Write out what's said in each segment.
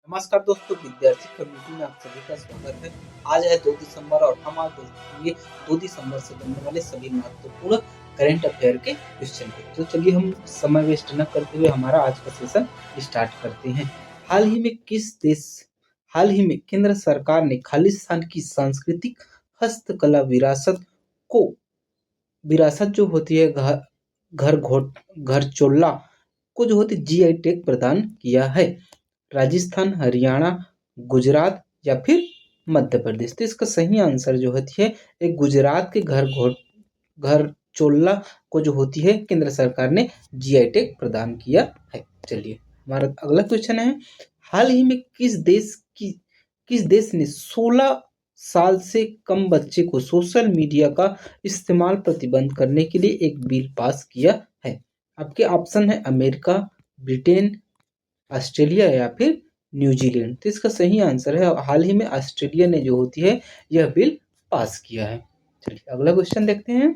नमस्कार दोस्तों, विद्यार्थी कम्युनिटी में आप सभी का स्वागत है। आज है 2 दिसंबर और हम आज देखेंगे 2 दिसंबर से बनने वाले सभी महत्वपूर्ण करंट अफेयर के क्वेश्चन को। तो चलिए हम समय वेस्ट न करते हुए हमारा आज का सेशन स्टार्ट करते हैं। हाल ही में केंद्र सरकार ने खालिस्तान की सांस्कृतिक हस्तकला विरासत जो होती है घर चोला को जो होती है जीआई टैग प्रदान किया है। राजस्थान, हरियाणा, गुजरात या फिर मध्य प्रदेश। तो इसका सही आंसर जो होती है एक गुजरात के घर चोला को जो होती है केंद्र सरकार ने जीआई टैग प्रदान किया है। चलिए हमारा अगला क्वेश्चन है, हाल ही में किस देश ने 16 साल से कम बच्चे को सोशल मीडिया का इस्तेमाल प्रतिबंध करने के लिए एक बिल पास किया है? आपके ऑप्शन है अमेरिका, ब्रिटेन, ऑस्ट्रेलिया या फिर न्यूजीलैंड। तो इसका सही आंसर है हाल ही में ऑस्ट्रेलिया ने जो होती है यह बिल पास किया है। चलिए अगला क्वेश्चन देखते हैं।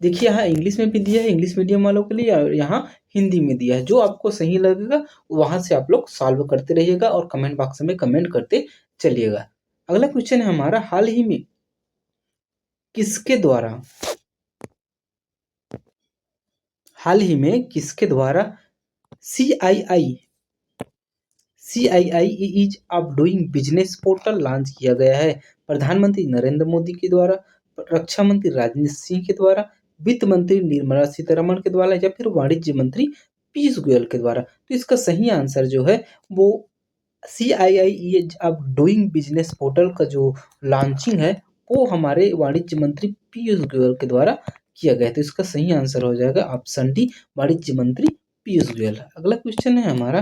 देखिए यहाँ इंग्लिश में भी दिया है इंग्लिश मीडियम वालों के लिए और यहाँ हिंदी में दिया है। जो आपको सही लगेगा वहां से आप लोग सॉल्व करते रहिएगा और कमेंट बॉक्स में कमेंट करते चलिएगा। अगला क्वेश्चन है हमारा, हाल ही में किसके द्वारा CII is of doing business portal launch किया गया है? प्रधानमंत्री नरेंद्र मोदी के द्वारा, रक्षा मंत्री राजनाथ सिंह के द्वारा, वित्त मंत्री निर्मला सीतारमण के द्वारा या फिर वाणिज्य मंत्री पीयूष गोयल के द्वारा? तो इसका सही आंसर जो है वो CII is of doing business portal का जो लॉन्चिंग है वो हमारे वाणिज्य मंत्री पीयूष गोयल के द्वारा किया गया है। तो इसका सही आंसर हो जाएगा ऑप्शन डी, वाणिज्य मंत्री पीयूष गोयल। अगला क्वेश्चन है हमारा,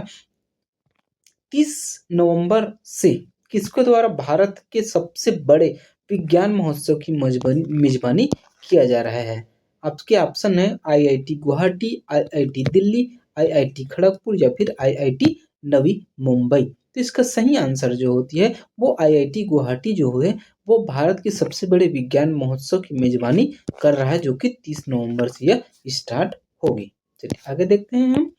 30 नवंबर से किसके द्वारा भारत के सबसे बड़े विज्ञान महोत्सव की मेजबानी किया जा रहा है? आपके ऑप्शन है IIT Guwahati, IIT Delhi, IIT Kharagpur या फिर IIT नवी मुंबई। तो इसका सही आंसर जो होती है वो IIT गुवाहाटी जो है वो भारत के सबसे बड़े विज्ञान महोत्सव की मेजबानी कर रहा है, जो कि 30 नवंबर से यह स्टार्ट होगी। चलिए आगे देखते हैं हम।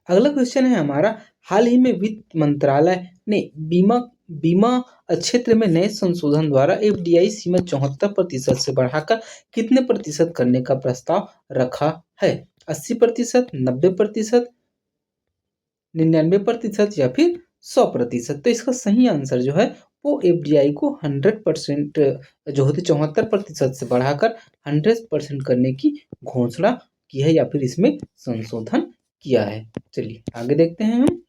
अगला क्वेश्चन है हमारा, हाल ही में वित्त मंत्रालय ने बीमा क्षेत्र में नए संशोधन द्वारा FDI सीमा 74% से बढ़ाकर कितने प्रतिशत करने का प्रस्ताव रखा है? 80%, 90%, 99% या फिर 100%? तो इसका सही आंसर जो है वो FDI को 100% जो होती 74% से बढ़ाकर 100% करने की घोषणा की है या फिर इसमें संशोधन किया है। चलिए आगे देखते हैं हम।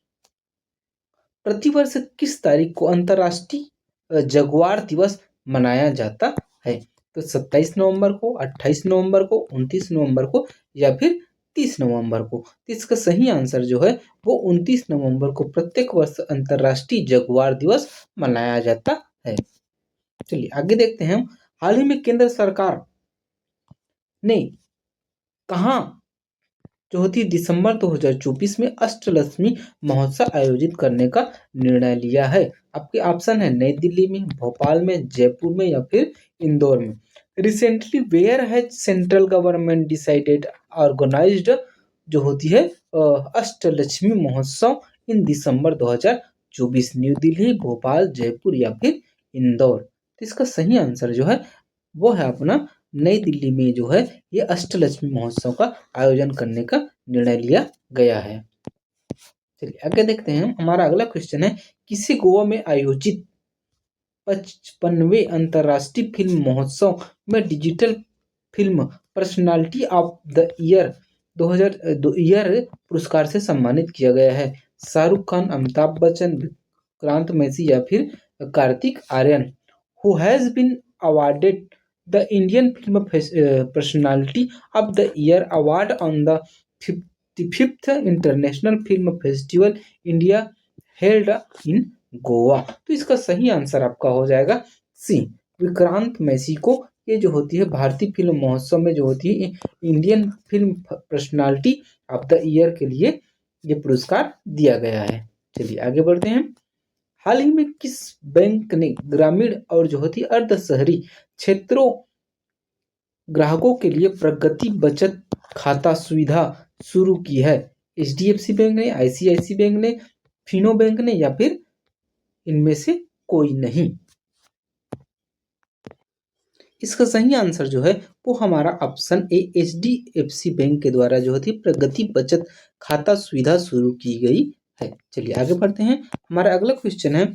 प्रतिवर्ष किस तारीख को अंतर्राष्ट्रीय जगुआर दिवस मनाया जाता है? तो 27 नवंबर को, 28 नवंबर को, 29 नवंबर को या फिर 30 नवंबर को? तो इसका सही आंसर जो है वो 29 नवंबर को प्रत्येक वर्ष अंतर्राष्ट्रीय जगुआर दिवस मनाया जाता है। चलिए आगे देखते हैं हम। हाल ही में केंद्र सरकार ने कहाँ जो होती है दिसंबर 2024 में अष्टलक्ष्मी महोत्सव आयोजित करने का निर्णय लिया है? आपके ऑप्शन है नई दिल्ली में, भोपाल में, जयपुर में या फिर इंदौर में। Recently where has central government decided organized जो होती है Ashtalakshmi Mahotsav in December 2024? New Delhi, Bhopal, Jaipur या फिर इंदौर? तो इसका सही आंसर जो है वो है अपना नई दिल्ली में जो है ये अष्टलक्ष्मी महोत्सव का आयोजन करने का निर्णय लिया गया है। चलिए आगे देखते हैं। हमारा अगला क्वेश्चन है, किसी गोवा में आयोजित 55वें अंतर्राष्ट्रीय फिल्म महोत्सव में digital film personality of the year 2000 पुरस्कार से सम्मानित किया गया है? शाहरुख खान, अमिताभ बच्चन, विक्रांत मैसी या फिर Kartik Aryan? Who has been awarded the Indian Film Personality of the Year award on the 55th International Film Festival India held in Goa? तो इसका सही आंसर आपका हो जाएगा सी, विक्रांत मैसी को ये जो होती है भारतीय फिल्म महोत्सव में जो होती है Indian film personality of the year के लिए ये पुरस्कार दिया गया है। चलिए आगे बढ़ते हैं। हाल ही में किस बैंक ने ग्रामीण और जो होती अर्ध शहरी क्षेत्रों ग्राहकों के लिए प्रगति बचत खाता सुविधा शुरू की है? एचडीएफसी बैंक ने, आईसीआईसी बैंक ने, फिनो बैंक ने, या फिर इनमें से कोई नहीं। इसका सही आंसर जो है वो हमारा ऑप्शन ए एचडीएफसी बैंक के द्वारा जो होती है प्रगति बचत खाता सुविधा शुरू की गई है। चलिए आगे बढ़ते हैं। हमारा अगला क्वेश्चन है,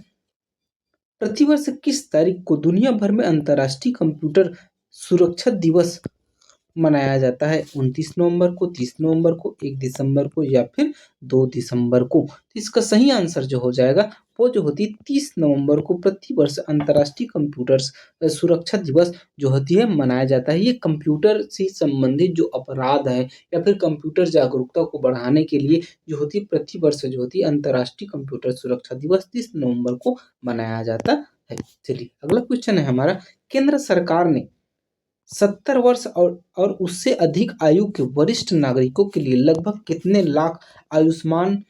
प्रतिवर्ष किस तारीख को दुनिया भर में अंतर्राष्ट्रीय कंप्यूटर सुरक्षा दिवस मनाया जाता है? 29 नवंबर को, 30 नवंबर को, 1 दिसंबर को, या फिर 2 दिसंबर को? तो इसका सही आंसर जो हो जाएगा वो जो होती है 30 नवंबर को प्रतिवर्ष अंतर्राष्ट्रीय कंप्यूटर सुरक्षा दिवस जो होती है मनाया जाता है। ये कंप्यूटर से संबंधित जो अपराध है या फिर कंप्यूटर जागरूकता को बढ़ाने के लिए जो होती है प्रतिवर्ष जो होती है अंतर्राष्ट्रीय कंप्यूटर सुरक्षा दिवस 30 नवंबर को मनाया जाता है। चलिए अगला क्वेश्चन है हमारा, केंद्र सरकार ने 70 वर्ष और उससे अधिक आयु के वरिष्ठ नागरिकों के लिए लगभग कितने लाख आयुष्मान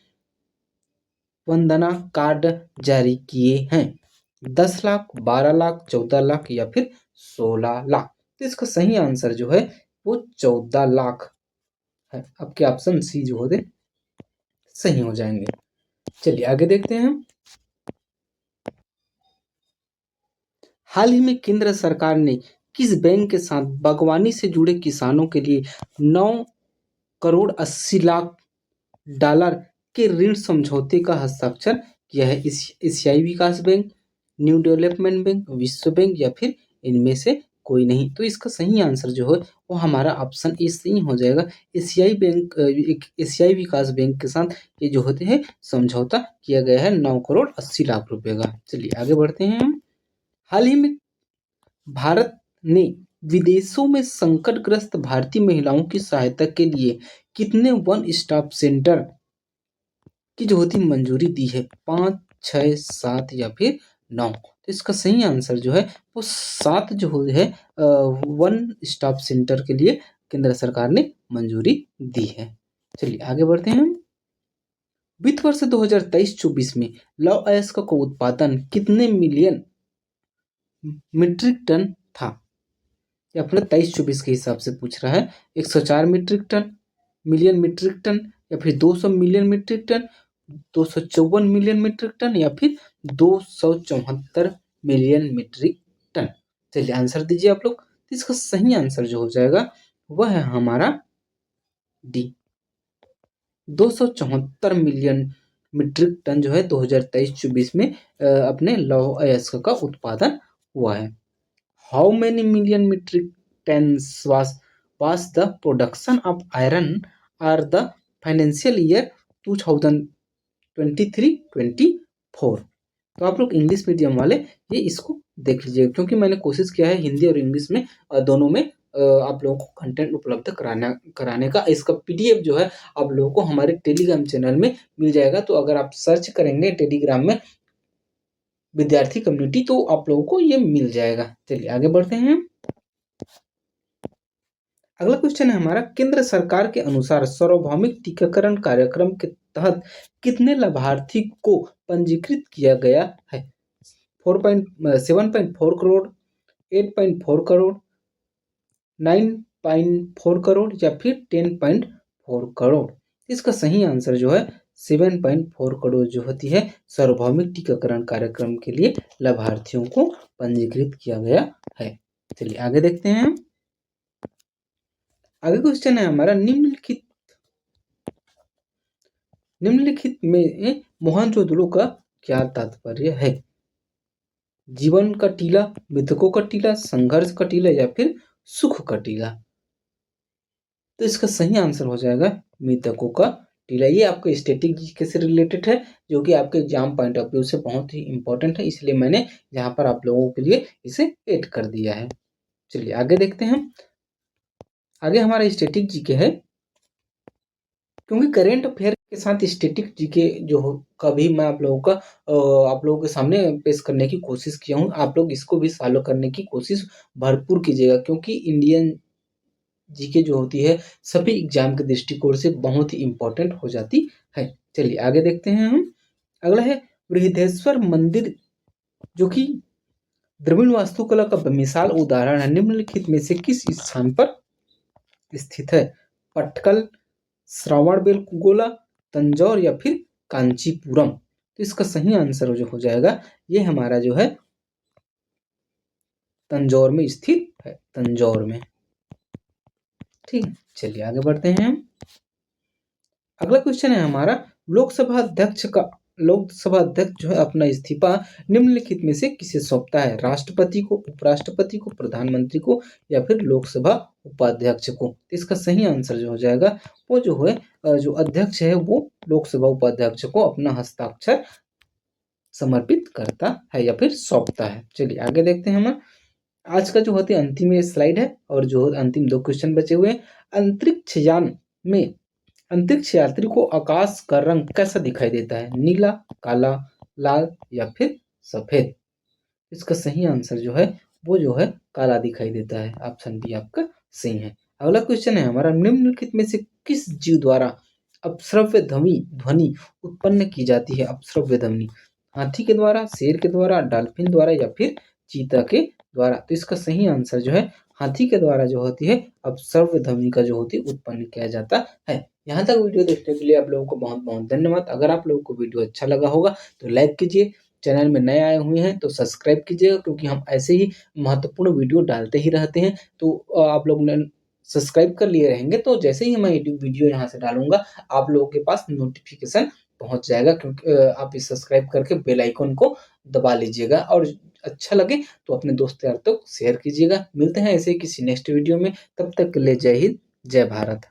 वंदना कार्ड जारी किए हैं? 10 लाख, 12 लाख, 14 लाख, या फिर 16 लाख? तो इसका सही आंसर जो है वो 14 लाख है। आपके ऑप्शन सी जो होते सही हो जाएंगे। चलिए आगे देखते हैं। हाल ही में केंद्र सरकार ने किस बैंक के साथ बागवानी से जुड़े किसानों के लिए 9 करोड़ 80 लाख डॉलर के ऋण समझौते का हस्ताक्षर किया है? एशियाई विकास बैंक, न्यू डेवलपमेंट बैंक, विश्व बैंक, या फिर इनमें से कोई नहीं? तो इसका सही आंसर जो है वो हमारा ऑप्शन ए सही हो जाएगा। एशियाई बैंक एशियाई विकास बैंक के साथ ये जो होते हैं समझौता किया गया है 9 करोड़ 80 लाख रुपए का। चलिए आगे बढ़ते हैं हम। हाल ही में भारत ने विदेशों में संकटग्रस्त भारतीय महिलाओं की सहायता के लिए कितने वन स्टॉप सेंटर की जो होती मंजूरी दी है? 5, 6, 7, या फिर 9? तो इसका सही आंसर जो है वो 7 जो है वन स्टॉप सेंटर के लिए केंद्र सरकार ने मंजूरी दी है। चलिए आगे बढ़ते हैं। वित्त वर्ष 2023-24 में लौह अयस्क का उत्पादन कितने मिलियन मीट्रिक टन था? या फिर 23-24 के हिसाब से पूछ रहा है। 104 metric ton, million metric ton, या फिर 200 million metric ton, 254 million metric ton, या फिर 274 मिलियन मीट्रिक टन? चलिए आंसर दीजिए आप लोग। इसका सही आंसर जो हो जाएगा वह है हमारा डी, 274 मिलियन मीट्रिक टन जो है 2023-24 में अपने लौह अयस्क का उत्पादन हुआ है। How many million metric tons was the production of iron or the financial year 2023-24? तो आप लोग इंग्लिश मीडियम वाले ये इसको देख लीजिएगा, क्योंकि मैंने कोशिश किया है हिंदी और इंग्लिश में दोनों में आप लोगों को कंटेंट उपलब्ध कराने का। इसका पीडीएफ जो है आप लोगों को हमारे टेलीग्राम चैनल में मिल जाएगा। तो अगर आप सर्च करेंगे टेलीग्राम में विद्यार्थी कम्युनिटी तो आप लोगों को ये मिल जाएगा। चलिए आगे बढ़ते हैं। अगला क्वेश्चन है हमारा, केंद्र सरकार के अनुसार सार्वभौमिक टीकाकरण कार्यक्रम के तहत कितने लाभार्थी को पंजीकृत किया गया है? 7.4 करोड़, 8.4 करोड़, 9.4 करोड़, या फिर 10.4 करोड़? इसका सही आंसर जो है 7.4 करोड़ जो होती है सार्वभौमिक टीकाकरण कार्यक्रम के लिए लाभार्थियों को पंजीकृत किया गया है। चलिए आगे देखते हैं। आगे क्वेश्चन है हमारा, निम्नलिखित में मोहनजोदड़ो का क्या तात्पर्य है? जीवन का टीला, मृतकों का टीला, संघर्ष का टीला, या फिर सुख का टीला? तो इसका सही आंसर हो जाएगा मृतकों का टीला। ये आपके स्टैटिक जीके से रिलेटेड है, जो कि आपके एग्जाम पॉइंट ऑफ व्यू से बहुत ही इंपॉर्टेंट है, इसलिए मैंने यहाँ पर आप लोगों के लिए इसे ऐड कर दिया है। चलिए आगे देखते हैं। आगे हमारा स्टैटिक जीके है, क्योंकि करेंट अफेयर के साथ स्टैटिक जीके जो हो कभी मैं आप लोगों के सामने पेश करने की कोशिश किया हूँ। आप लोग इसको भी फॉलो करने की कोशिश भरपूर कीजिएगा, क्योंकि इंडियन जीके जो होती है सभी एग्जाम के दृष्टिकोण से बहुत ही इंपॉर्टेंट हो जाती है। चलिए आगे देखते हैं हम। अगला है बृहदेश्वर मंदिर, जो कि द्रविड़ वास्तुकला का बेमिसाल उदाहरण है, निम्नलिखित में से किस स्थान पर स्थित है? पटकल, श्रावणबेलगोला, तंजौर या फिर कांचीपुरम? तो इसका सही आंसर जो हो जाएगा ये हमारा जो है तंजौर में स्थित है, तंजौर में। ठीक है, चलिए आगे बढ़ते हैं हम। अगला क्वेश्चन है हमारा, लोकसभा अध्यक्ष जो है अपना इस्तीफा निम्नलिखित में से किसे सौंपता है? राष्ट्रपति को, उपराष्ट्रपति को, प्रधानमंत्री को या फिर लोकसभा उपाध्यक्ष को? तो इसका सही आंसर जो हो जाएगा वो जो है जो अध्यक्ष है वो लोकसभा उपाध्यक्ष को अपना हस्ताक्षर समर्पित करता है या फिर सौंपता है। चलिए आगे देखते हैं हम। आज का जो होती है अंतिम स्लाइड है और जो अंतिम 2 क्वेश्चन बचे हुए हैं। अंतरिक्ष यान में अंतरिक्ष यात्री को आकाश का रंग कैसा दिखाई देता है? नीला, काला, लाल या फिर सफेद? इसका सही आंसर जो है वो जो है काला दिखाई देता है। ऑप्शन बी आपका सही है। अगला क्वेश्चन है हमारा, निम्नलिखित में से किस जीव द्वारा अपश्रव्य ध्वनि उत्पन्न की जाती है? अपश्रव्य ध्वनि हाथी के द्वारा, शेर के द्वारा, डॉल्फिन द्वारा या फिर चीता के द्वारा? तो इसका सही आंसर जो है हाथी के द्वारा जो होती है अपश्रव्य ध्वनि का जो होती है उत्पन्न किया जाता है। यहाँ तक वीडियो देखने के लिए आप लोगों को बहुत बहुत धन्यवाद। अगर आप लोगों को वीडियो अच्छा लगा होगा तो लाइक कीजिए, चैनल में नए आए हुए हैं तो सब्सक्राइब कीजिएगा, क्योंकि हम ऐसे ही महत्वपूर्ण वीडियो डालते ही रहते हैं। तो आप लोग ने सब्सक्राइब कर लिए रहेंगे तो जैसे ही मैं वीडियो यहाँ से डालूंगा आप लोगों के पास नोटिफिकेशन पहुंच जाएगा, क्योंकि आप इस सब्सक्राइब करके बेल आइकन को दबा लीजिएगा और अच्छा लगे तो अपने दोस्त यार तक शेयर कीजिएगा। मिलते हैं ऐसे ही किसी नेक्स्ट वीडियो में, तब तक के लिए जय हिंद, जय भारत।